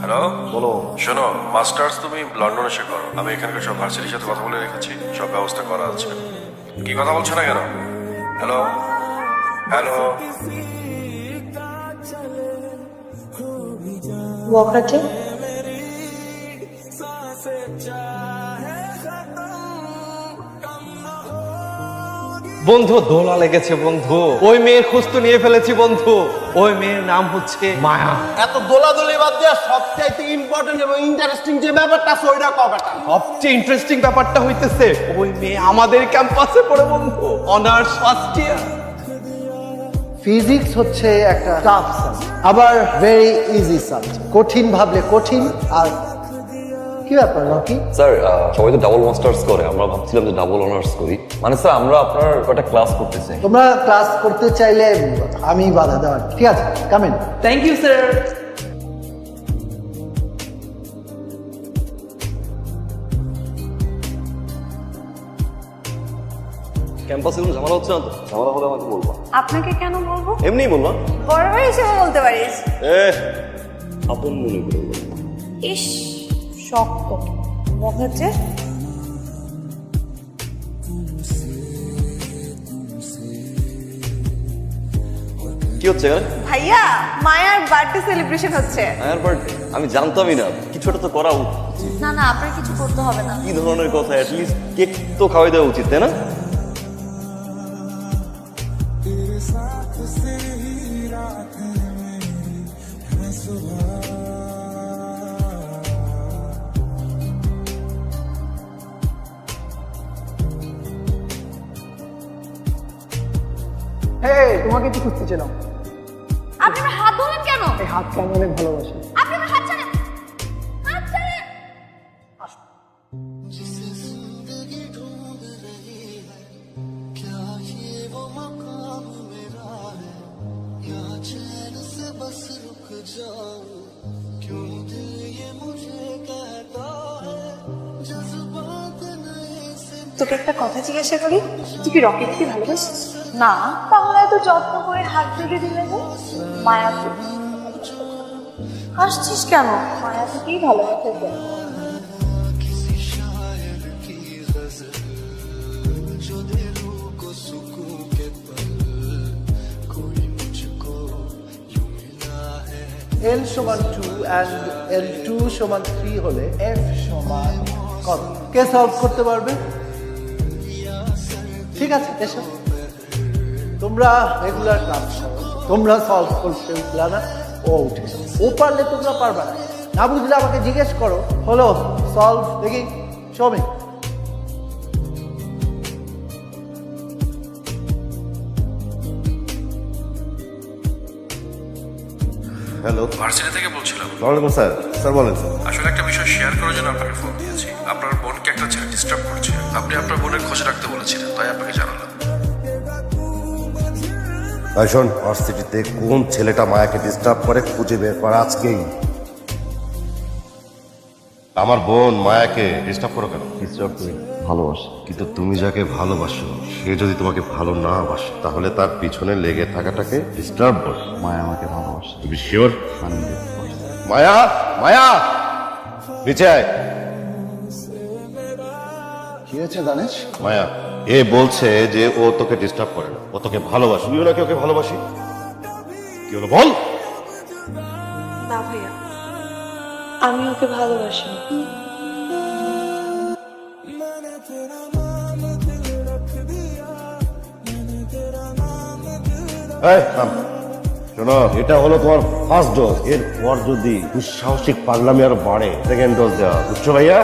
Hello, বলো। শোনো, masters তুমি লন্ডনে শেখো, আমি এখানকার সব ভার্সিটির সাথে কথা বলে রেখেছি, সব ব্যবস্থা করা আছে। কি কথা বলছো না কেন? হ্যালো হ্যালো, বখাটে বন্ধু দোলা লেগেছে বন্ধু, ওই মেয়ের খোঁজ তো নিয়ে ফেলেছি বন্ধু। ওই মেয়ের নাম হচ্ছে মায়া। এত দোলাদলি বাদ দিয়ে সবচাইতে ইম্পর্টেন্ট এবং ইন্টারেস্টিং যে ব্যাপারটা আছে ওইটা কবে? সবচেয়ে ইন্টারেস্টিং ব্যাপারটা হইতেছে ওই মেয়ে আমাদের ক্যাম্পাসে পড়ে বন্ধু, অনার্স ফার্স্ট ইয়ার। ফিজিক্স হচ্ছে একটা টাফ সাবজেক্ট, আবার ভেরি ইজি সাবজেক্ট। কঠিন ভাবলে কঠিন। আর কি ব্যাপার রকি? স্যার সবাই তো ডাবল মাস্টার্স করে, আমরা ভাবছিলাম যে ডাবল অনার্স করি। মানে স্যার আমরা আপনার একটা ক্লাস করতে চাই। তোমরা ক্লাস করতে চাইলে আমি বাধা দেওয়ার, ঠিক আছে? কামিন। Thank you sir. ক্যাম্পাসে কোনো ঝামেলা হচ্ছে না তো? ঝামেলা হলে আমাকে বলবা। আপনাকে কেন বলবো? এমনিই বলবা। বড় ভাই হিসেবে বলতে পারিস। আপন মনে করে বলবা। ইস, শক্ত বখাচ্ছে। কি হচ্ছে এখানে? ভাইয়া, মায়ার বার্থডে সেলিব্রেশন হচ্ছে। মায়ার বার্থডে? আমি জানতামই না। কিছু একটা তো করা উচিত। না না, আপনার কিছু করতে হবে না। কি ধরনের কথা? অ্যাটলিস্ট কেক তো খাওয়াই দেওয়া উচিত, তাই না? হ্যাঁ, তোমাকে কি খুঁজতেছিলাম? আপনি আমার হাত ধরলেন কেন? এই হাতকে আমি অনেক ভালোবাসি। আপনি আমার হাত ছাড়েন, হাত ছাড়েন। তোকে একটা কথা জিজ্ঞাসা করি, তুই কি রকিটকে ভালোবাসিস? না, তাহলে এত যত্ন করে হাত ধরে দিলে যে মায়াকে। হাসছিস কেন? মায়া থেকেই ভালোবাসে যে। L সমান 2 and L2 সমান 3 হলে F সমান কত? কে সলভ করতে পারবে? ঠিক আছে, এসো। তোমরা রেগুলার ক্লাস করো, তোমরা সলভ করতে উঠলা না, ও উঠে গেল। ও পারলে তোমরা পারবা না, না বুঝলে আমাকে জিজ্ঞেস করো। হলো সলভ, দেখি সবে। হ্যালো, ভার্সিটি থেকে বলছিলাম। ওয়ালাইকুম স্যার। স্যার বলেন স্যার। আসলে একটা বিষয় শেয়ার করার জন্য আপনাকে ফোন দিয়েছি। আপনার বোনকে একটা ছেলে ডিস্টার্ব করছে, আপনি আপনার বোনের খোঁজ রাখতে বলেছিলেন, তাই আপনাকে জানালাম। শোন, ভার্সিটিতে কোন ছেলেটা মায়াকে ডিস্টার্ব করে খুঁজে বের করা আজকেই। আমার বোন মায়াকে ডিস্টার্ব করো কেন? ডিস্টার্ব করি, ভালোবাসি। কিন্তু তুমি যাকে ভালোবাসো সে যদি তোমাকে ভালো না বাসে তাহলে তার পিছনে লেগে থাকাটাকে ডিস্টার্ব বল। মায়া আমাকে ভালোবাসে। তুমি শিওর? 100%। মায়া, মায়া নিচে আয়। কি হয়েছে দানেশ? মায়া, এ বলছে যে ও তোকে ডিস্টার্ব করে না, ও তোকে ভালোবাসে। তুইও নাকি ওকে ভালোবাসি? কি হলো বল? না ভাইয়া, আমি ওকে ভালোবাসি। এই, থাম। শোনো, এটা হলো তোমার ফার্স্ট ডোজ। এরপর যদি দুঃসাহসিক পাগলামি আরো বাড়ে সেকেন্ড ডোজ দেওয়া, বুঝছো ভাইয়া?